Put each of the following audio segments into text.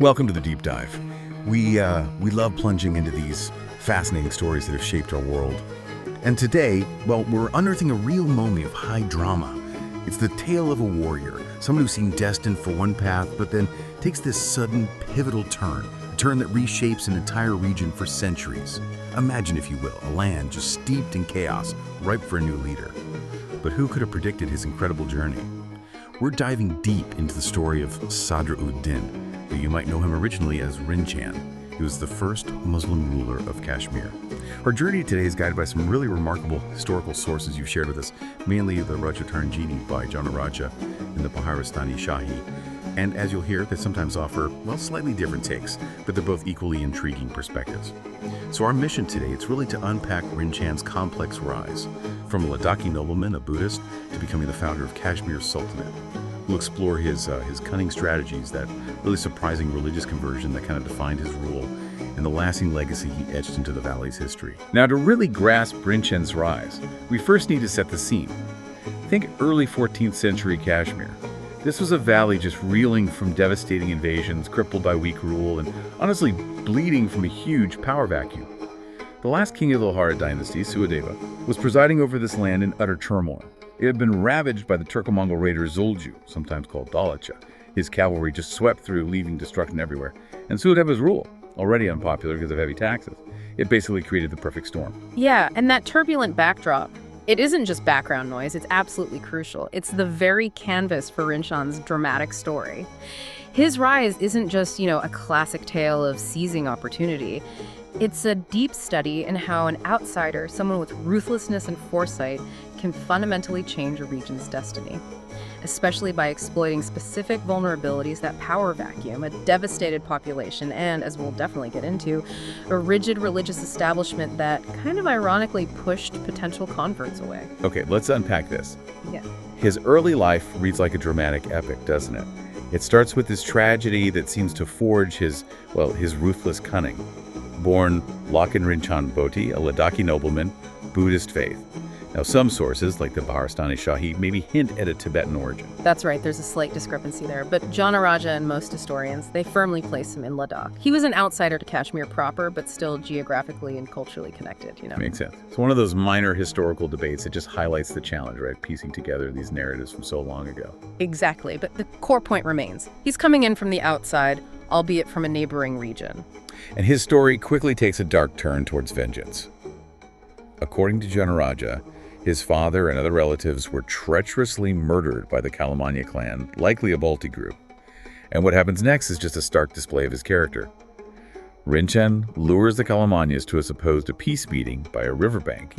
Welcome to the Deep Dive. We love plunging into these fascinating stories that have shaped our world. And today, well, we're unearthing a real moment of high drama. It's the tale of a warrior, someone who seemed destined for one path, but then takes this sudden, pivotal turn, a turn that reshapes an entire region for centuries. Imagine, if you will, a land just steeped in chaos, ripe for a new leader. But who could have predicted his incredible journey? We're diving deep into the story of Sadr'ud-Din. You might know him originally as Rinchan. He was the first Muslim ruler of Kashmir. Our journey today is guided by some really remarkable historical sources you've shared with us, mainly the Rajatharnjini by Janaraja and the Baharastani Shahi. And as you'll hear, they sometimes offer, well, slightly different takes, but they're both equally intriguing perspectives. So our mission today, it's really to unpack Rinchan's complex rise, from a Ladakhi nobleman, a Buddhist, to becoming the founder of Kashmir's Sultanate. We'll explore his cunning strategies, that really surprising religious conversion that kind of defined his rule, and the lasting legacy he etched into the valley's history. Now, to really grasp Rinchan's rise, we first need to set the scene. Think early 14th century Kashmir. This was a valley just reeling from devastating invasions, crippled by weak rule, and honestly bleeding from a huge power vacuum. The last king of the Lhachan dynasty, Suadeva, was presiding over this land in utter turmoil. It had been ravaged by the Turco-Mongol raider Zulju, sometimes called Lhachan. His cavalry just swept through, leaving destruction everywhere. And Suadeva's rule, already unpopular because of heavy taxes, it basically created the perfect storm. Yeah, and that turbulent backdrop, it isn't just background noise, it's absolutely crucial. It's the very canvas for Rinchan's dramatic story. His rise isn't just, a classic tale of seizing opportunity. It's a deep study in how an outsider, someone with ruthlessness and foresight, can fundamentally change a region's destiny, especially by exploiting specific vulnerabilities, that power vacuum, a devastated population, and, as we'll definitely get into, a rigid religious establishment that kind of ironically pushed potential converts away. Okay, let's unpack this. Yeah. His early life reads like a dramatic epic, doesn't it? It starts with this tragedy that seems to forge his ruthless cunning. Born Lhachan Gualbu, a Ladakhi nobleman, Buddhist faith. Now, some sources, like the Baharastani Shahi, maybe hint at a Tibetan origin. That's right, there's a slight discrepancy there, but Janaraja and most historians, they firmly place him in Ladakh. He was an outsider to Kashmir proper, but still geographically and culturally connected, Makes sense. It's one of those minor historical debates that just highlights the challenge, right? Piecing together these narratives from so long ago. Exactly, but the core point remains. He's coming in from the outside, albeit from a neighboring region. And his story quickly takes a dark turn towards vengeance. According to Janaraja, his father and other relatives were treacherously murdered by the Kalamanya clan, likely a Balti group. And what happens next is just a stark display of his character. Rinchan lures the Kalamanyas to a supposed peace meeting by a riverbank,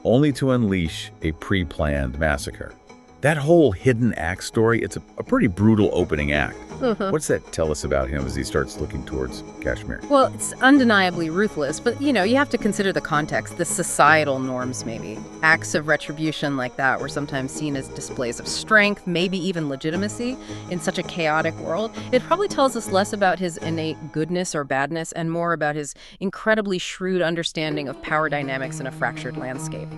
only to unleash a pre-planned massacre. That whole hidden act story, it's a pretty brutal opening act. What's that tell us about him as he starts looking towards Kashmir? Well, it's undeniably ruthless, but you have to consider the context, the societal norms maybe. Acts of retribution like that were sometimes seen as displays of strength, maybe even legitimacy, in such a chaotic world. It probably tells us less about his innate goodness or badness and more about his incredibly shrewd understanding of power dynamics in a fractured landscape.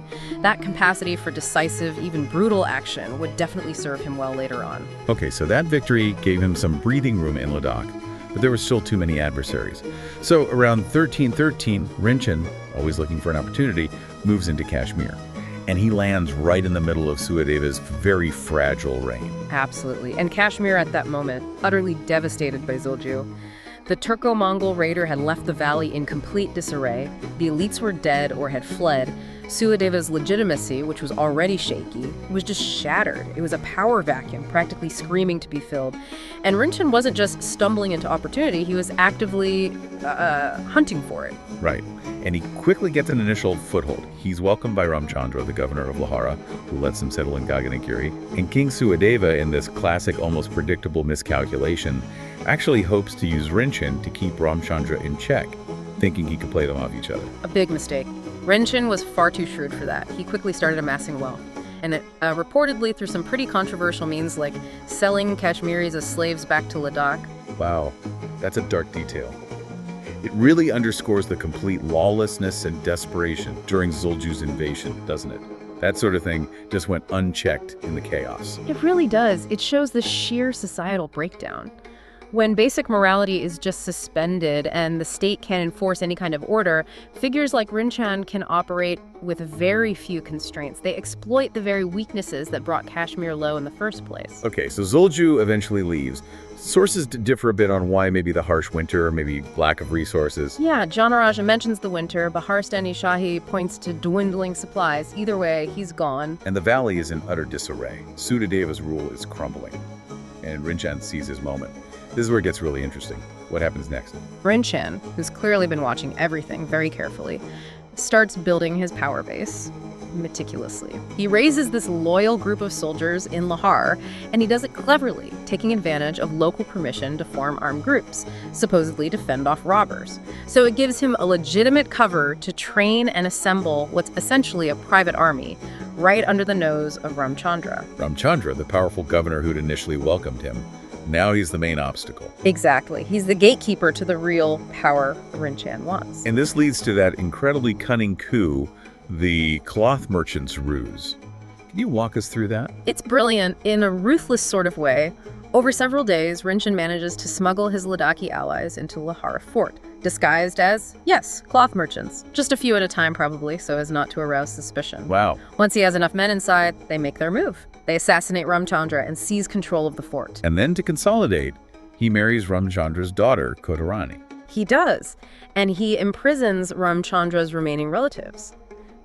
That capacity for decisive, even brutal action would definitely serve him well later on. Okay, so that victory gave him some breathing room in Ladakh, but there were still too many adversaries. So around 1313, Rinchan, always looking for an opportunity, moves into Kashmir. And he lands right in the middle of Suadeva's very fragile reign. Absolutely. And Kashmir at that moment, utterly devastated by Zulju. The Turco-Mongol raider had left the valley in complete disarray. The elites were dead or had fled. Suadeva's legitimacy, which was already shaky, was just shattered. It was a power vacuum, practically screaming to be filled. And Rinchan wasn't just stumbling into opportunity, he was actively hunting for it. Right. And he quickly gets an initial foothold. He's welcomed by Ramchandra, the governor of Lahara, who lets him settle in Gaganagiri. And King Suadeva, in this classic, almost predictable miscalculation, actually hopes to use Rinchan to keep Ramchandra in check, thinking he could play them off each other. A big mistake. Rinchan was far too shrewd for that. He quickly started amassing wealth. And reportedly through some pretty controversial means like selling Kashmiris as slaves back to Ladakh. Wow, that's a dark detail. It really underscores the complete lawlessness and desperation during Zulju's invasion, doesn't it? That sort of thing just went unchecked in the chaos. It really does. It shows the sheer societal breakdown. When basic morality is just suspended and the state can't enforce any kind of order, figures like Rinchan can operate with very few constraints. They exploit the very weaknesses that brought Kashmir low in the first place. Okay, so Zulju eventually leaves. Sources differ a bit on why, maybe the harsh winter or maybe lack of resources. Yeah, Janaraja mentions the winter. Baharstani Shahi points to dwindling supplies. Either way, he's gone. And the valley is in utter disarray. Sudadeva's rule is crumbling. And Rinchan sees his moment. This is where it gets really interesting. What happens next? Rinchan, who's clearly been watching everything very carefully, starts building his power base meticulously. He raises this loyal group of soldiers in Lahore, and he does it cleverly, taking advantage of local permission to form armed groups, supposedly to fend off robbers. So it gives him a legitimate cover to train and assemble what's essentially a private army, right under the nose of Ramchandra. Ramchandra, the powerful governor who'd initially welcomed him. Now he's the main obstacle. Exactly. He's the gatekeeper to the real power Rinchan wants. And this leads to that incredibly cunning coup, the cloth merchant's ruse. Can you walk us through that? It's brilliant in a ruthless sort of way. Over several days, Rinchan manages to smuggle his Ladakhi allies into Lahore fort, disguised as, yes, cloth merchants. Just a few at a time, probably, so as not to arouse suspicion. Wow. Once he has enough men inside, they make their move. They assassinate Ramchandra and seize control of the fort. And then to consolidate, he marries Ramchandra's daughter, Kodarani. He does, and he imprisons Ramchandra's remaining relatives.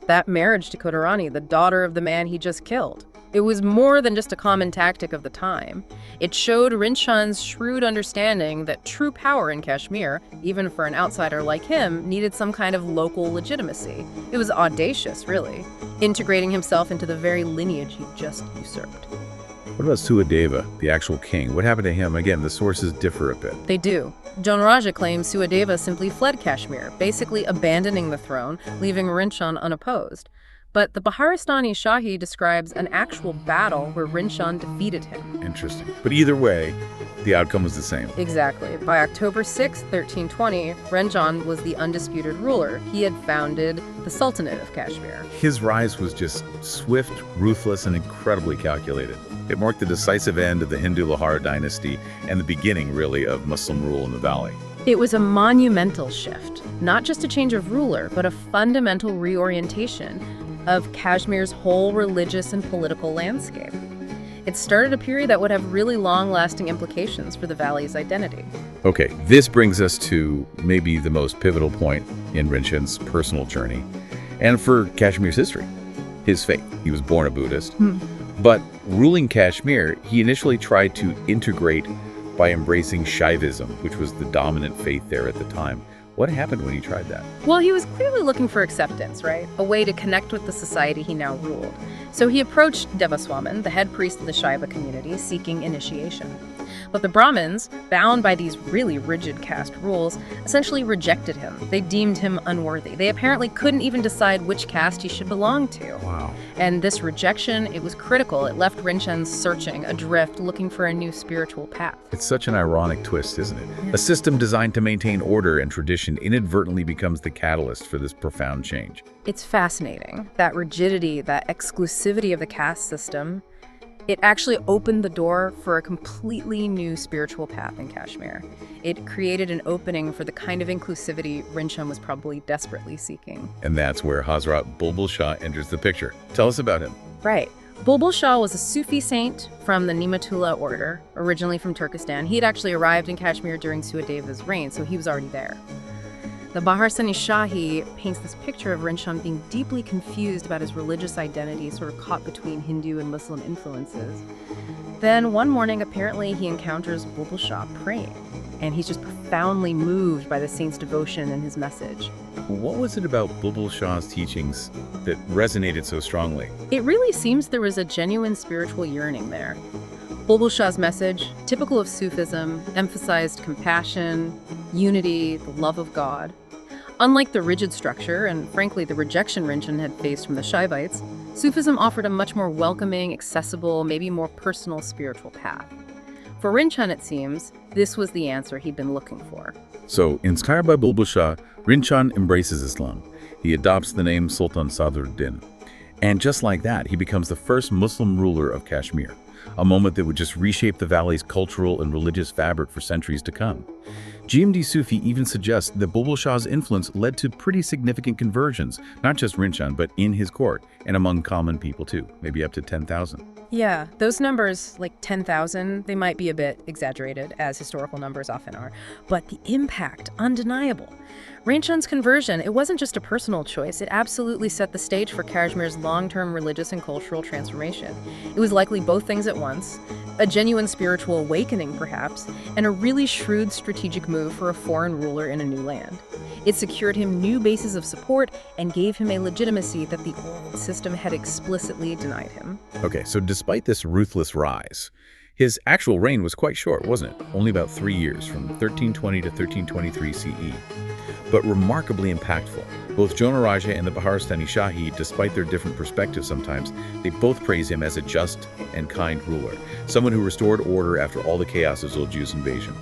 That marriage to Kodarani, the daughter of the man he just killed, it was more than just a common tactic of the time. It showed Rinchan's shrewd understanding that true power in Kashmir, even for an outsider like him, needed some kind of local legitimacy. It was audacious, really, integrating himself into the very lineage he just usurped. What about Suadeva, the actual king? What happened to him? Again, the sources differ a bit. They do. Janaraja claims Suadeva simply fled Kashmir, basically abandoning the throne, leaving Rinchan unopposed. But the Baharstani Shahi describes an actual battle where Rinchan defeated him. Interesting. But either way, the outcome was the same. Exactly. By October 6, 1320, Rinchan was the undisputed ruler. He had founded the Sultanate of Kashmir. His rise was just swift, ruthless, and incredibly calculated. It marked the decisive end of the Hindu Lahore dynasty and the beginning, really, of Muslim rule in the valley. It was a monumental shift, not just a change of ruler, but a fundamental reorientation of Kashmir's whole religious and political landscape. It started a period that would have really long-lasting implications for the valley's identity. Okay, this brings us to maybe the most pivotal point in Rinchan's personal journey, and for Kashmir's history, his faith. He was born a Buddhist, but ruling Kashmir, he initially tried to integrate by embracing Shaivism, which was the dominant faith there at the time. What happened when he tried that? Well, he was clearly looking for acceptance, right? A way to connect with the society he now ruled. So he approached Devaswaman, the head priest of the Shaiva community, seeking initiation. But the Brahmins, bound by these really rigid caste rules, essentially rejected him. They deemed him unworthy. They apparently couldn't even decide which caste he should belong to. Wow. And this rejection, it was critical. It left Rinchan searching, adrift, looking for a new spiritual path. It's such an ironic twist, isn't it? Yeah. A system designed to maintain order and tradition inadvertently becomes the catalyst for this profound change. It's fascinating. That rigidity, that exclusivity of the caste system, it actually opened the door for a completely new spiritual path in Kashmir. It created an opening for the kind of inclusivity Rinchan was probably desperately seeking. And that's where Hazrat Bulbul Shah enters the picture. Tell us about him. Right. Bulbul Shah was a Sufi saint from the Ni'matullah order, originally from Turkestan. He had actually arrived in Kashmir during Suadeva's reign, so he was already there. The Baharstani Shahi paints this picture of Rinchan being deeply confused about his religious identity, sort of caught between Hindu and Muslim influences. Then one morning, apparently, he encounters Bulbul Shah praying, and he's just profoundly moved by the saint's devotion and his message. What was it about Bulbul Shah's teachings that resonated so strongly? It really seems there was a genuine spiritual yearning there. Bulbul Shah's message, typical of Sufism, emphasized compassion, unity, the love of God. Unlike the rigid structure and, frankly, the rejection Rinchan had faced from the Shaivites, Sufism offered a much more welcoming, accessible, maybe more personal spiritual path. For Rinchan, it seems, this was the answer he'd been looking for. So, inspired by Bulbul Shah, Rinchan embraces Islam. He adopts the name Sultan Sadr'ud-Din. And just like that, he becomes the first Muslim ruler of Kashmir. a moment that would just reshape the valley's cultural and religious fabric for centuries to come. GMD Sufi even suggests that Bulbul Shah's influence led to pretty significant conversions, not just Rinchan, but in his court, and among common people too, maybe up to 10,000. Yeah, those numbers, like 10,000, they might be a bit exaggerated, as historical numbers often are, but the impact, undeniable. Rinchan's conversion, it wasn't just a personal choice, it absolutely set the stage for Kashmir's long-term religious and cultural transformation. It was likely both things at once, a genuine spiritual awakening perhaps, and a really shrewd strategic move for a foreign ruler in a new land. It secured him new bases of support and gave him a legitimacy that the old system had explicitly denied him. Okay, so despite this ruthless rise, his actual reign was quite short, wasn't it? Only about 3 years, from 1320 to 1323 CE. But remarkably impactful. Both Jonaraja and the Baharastani Shahi, despite their different perspectives sometimes, they both praise him as a just and kind ruler, someone who restored order after all the chaos of Zulju's invasion.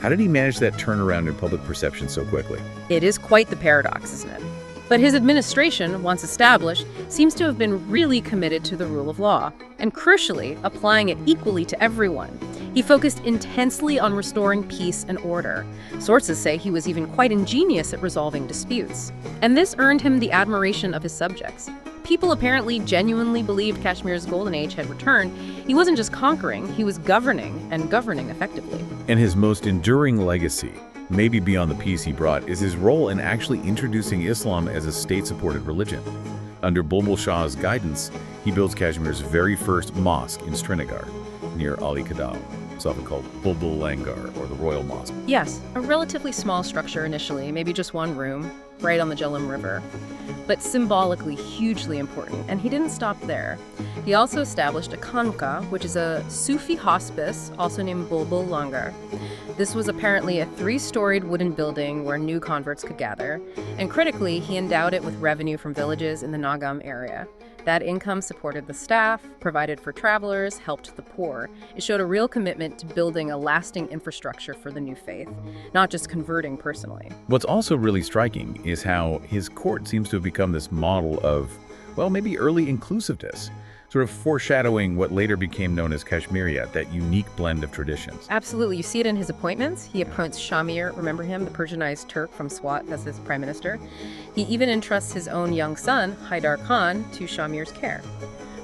How did he manage that turnaround in public perception so quickly? It is quite the paradox, isn't it? But his administration, once established, seems to have been really committed to the rule of law, and crucially, applying it equally to everyone. He focused intensely on restoring peace and order. Sources say he was even quite ingenious at resolving disputes. And this earned him the admiration of his subjects. People apparently genuinely believed Kashmir's golden age had returned. He wasn't just conquering, he was governing, and governing effectively. And his most enduring legacy, maybe beyond the peace he brought, is his role in actually introducing Islam as a state-supported religion. Under Bulbul Shah's guidance, he builds Kashmir's very first mosque in Srinagar, near Ali Kadal. It's often called Bulbul Langar, or the Royal Mosque. Yes, a relatively small structure initially, maybe just one room, right on the Jhelum River, but symbolically hugely important, and he didn't stop there. He also established a khanqah, which is a Sufi hospice, also named Bulbul Langar. This was apparently a 3-storied wooden building where new converts could gather, and critically, he endowed it with revenue from villages in the Nagam area. That income supported the staff, provided for travelers, helped the poor. It showed a real commitment to building a lasting infrastructure for the new faith, not just converting personally. What's also really striking is how his court seems to have become this model of, well, maybe early inclusiveness, sort of foreshadowing what later became known as Kashmiriyat, that unique blend of traditions. Absolutely. You see it in his appointments. He appoints Shamir, remember him, the Persianized Turk from Swat, as his prime minister. He even entrusts his own young son, Haidar Khan, to Shamir's care,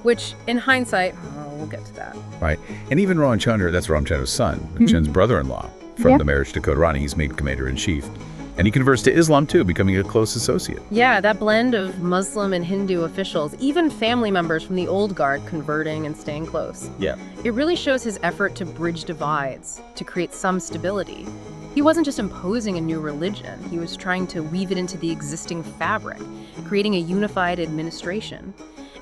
which, in hindsight, we'll get to that. Right. And even Ramchandra, that's Ramchandra's son, Chand's brother-in-law, from the marriage to Kodrani, he's made commander-in-chief. And he converts to Islam too, becoming a close associate. Yeah, that blend of Muslim and Hindu officials, even family members from the old guard converting and staying close. Yeah. It really shows his effort to bridge divides, to create some stability. He wasn't just imposing a new religion, he was trying to weave it into the existing fabric, creating a unified administration.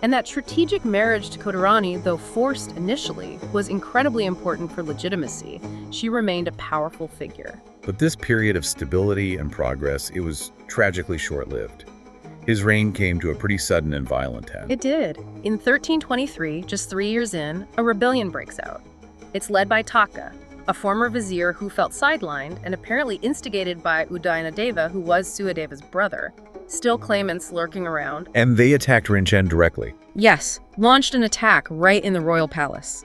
And that strategic marriage to Kodrani, though forced initially, was incredibly important for legitimacy. She remained a powerful figure. But this period of stability and progress, it was tragically short-lived. His reign came to a pretty sudden and violent end. It did. In 1323, just 3 years in, a rebellion breaks out. It's led by Taka, a former vizier who felt sidelined and apparently instigated by Udayana-deva, who was Suhadeva's brother. Still claimants lurking around. And they attacked Rinchan directly. Yes, launched an attack right in the royal palace.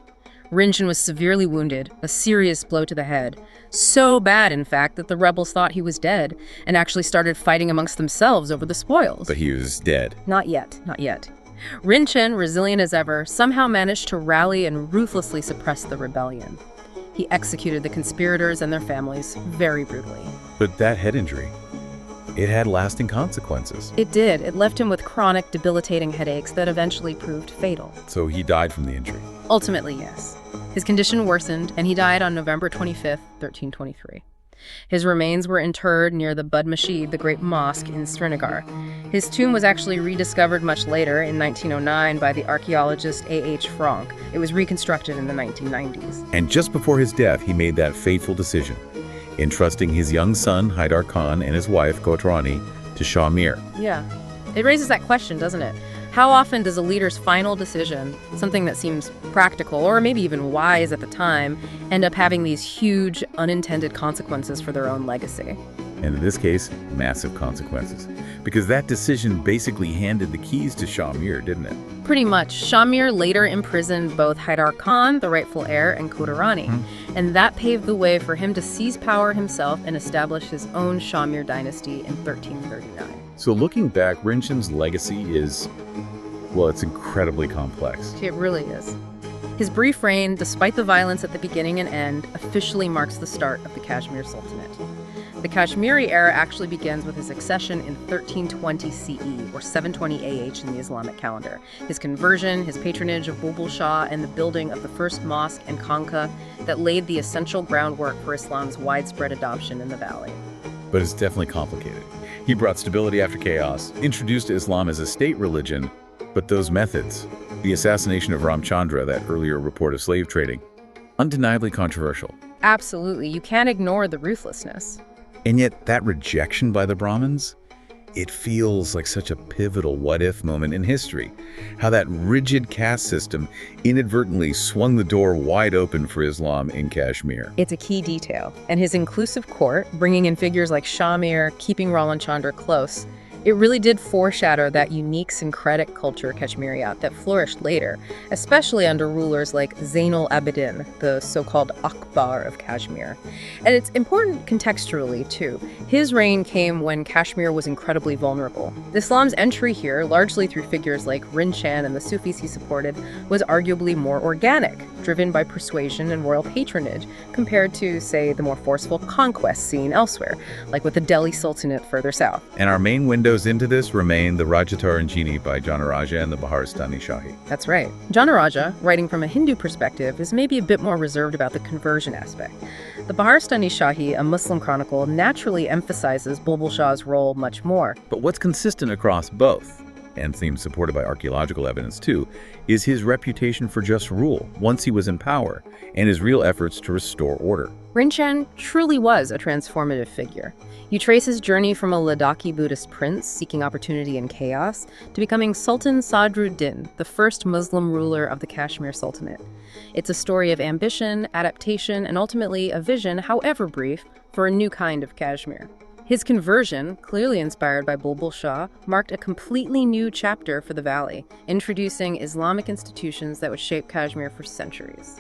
Rinchan was severely wounded, a serious blow to the head. So bad, in fact, that the rebels thought he was dead and actually started fighting amongst themselves over the spoils. But he was dead. Not yet, not yet. Rinchan, resilient as ever, somehow managed to rally and ruthlessly suppress the rebellion. He executed the conspirators and their families very brutally. But that head injury, it had lasting consequences. It did. It left him with chronic, debilitating headaches that eventually proved fatal. So he died from the injury? Ultimately, yes. His condition worsened, and he died on November 25th, 1323. His remains were interred near the Bod Masheed, the great mosque in Srinagar. His tomb was actually rediscovered much later, in 1909, by the archaeologist A.H. Frank. It was reconstructed in the 1990s. And just before his death, he made that fateful decision, entrusting his young son, Haidar Khan, and his wife, Kodrani, to Shamir. Yeah. It raises that question, doesn't it? How often does a leader's final decision, something that seems practical or maybe even wise at the time, end up having these huge unintended consequences for their own legacy? And in this case, massive consequences. Because that decision basically handed the keys to Shah Mir, didn't it? Pretty much. Shah Mir later imprisoned both Haidar Khan, the rightful heir, and Khuda-Rani. And that paved the way for him to seize power himself and establish his own Shah Mir dynasty in 1339. So looking back, Rinchan's legacy is, well, it's incredibly complex. It really is. His brief reign, despite the violence at the beginning and end, officially marks the start of the Kashmir Sultanate. The Kashmiri era actually begins with his accession in 1320 CE, or 720 AH in the Islamic calendar. His conversion, his patronage of Bulbul Shah, and the building of the first mosque and khanqah that laid the essential groundwork for Islam's widespread adoption in the valley. But it's definitely complicated. He brought stability after chaos, introduced Islam as a state religion, but those methods, the assassination of Ramchandra, that earlier report of slave trading, undeniably controversial. Absolutely, you can't ignore the ruthlessness. And yet that rejection by the Brahmins, it feels like such a pivotal what-if moment in history. How that rigid caste system inadvertently swung the door wide open for Islam in Kashmir. It's a key detail. And his inclusive court, bringing in figures like Shah Mir, keeping Ramchandra close, it really did foreshadow that unique syncretic culture Kashmiriyat that flourished later, especially under rulers like Zainul Abidin, the so-called Akbar of Kashmir. And it's important contextually, too. His reign came when Kashmir was incredibly vulnerable. Islam's entry here, largely through figures like Rinchan and the Sufis he supported, was arguably more organic, driven by persuasion and royal patronage, compared to, say, the more forceful conquest seen elsewhere, like with the Delhi Sultanate further south. And our main windows into this remain the Rajatarangini by Janaraja and the Baharistani Shahi. That's right. Janaraja, writing from a Hindu perspective, is maybe a bit more reserved about the conversion aspect. The Baharistani Shahi, a Muslim chronicle, naturally emphasizes Bulbul Shah's role much more. But what's consistent across both, and seems supported by archaeological evidence too, is his reputation for just rule once he was in power, and his real efforts to restore order. Rinchan truly was a transformative figure. You trace his journey from a Ladakhi Buddhist prince seeking opportunity in chaos to becoming Sultan Sadr'ud-Din, the first Muslim ruler of the Kashmir Sultanate. It's a story of ambition, adaptation, and ultimately a vision, however brief, for a new kind of Kashmir. His conversion, clearly inspired by Bulbul Shah, marked a completely new chapter for the valley, introducing Islamic institutions that would shape Kashmir for centuries.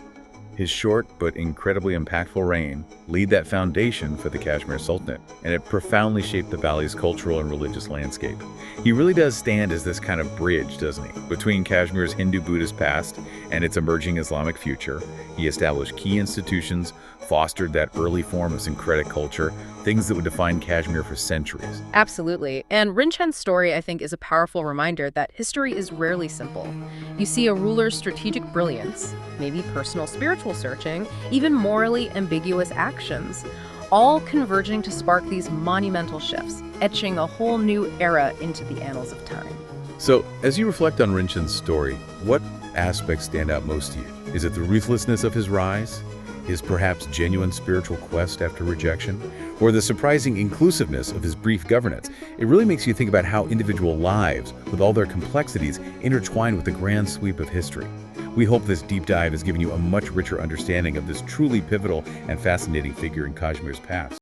His short but incredibly impactful reign laid that foundation for the Kashmir Sultanate, and it profoundly shaped the valley's cultural and religious landscape. He really does stand as this kind of bridge, doesn't he? Between Kashmir's Hindu-Buddhist past and its emerging Islamic future, he established key institutions, fostered that early form of syncretic culture, things that would define Kashmir for centuries. Absolutely. And Rinchan's story, I think, is a powerful reminder that history is rarely simple. You see a ruler's strategic brilliance, maybe personal spiritual searching, even morally ambiguous actions, all converging to spark these monumental shifts, etching a whole new era into the annals of time. So, as you reflect on Rinchan's story, what aspects stand out most to you? Is it the ruthlessness of his rise? His perhaps genuine spiritual quest after rejection, or the surprising inclusiveness of his brief governance? It really makes you think about how individual lives, with all their complexities, intertwine with the grand sweep of history. We hope this deep dive has given you a much richer understanding of this truly pivotal and fascinating figure in Kashmir's past.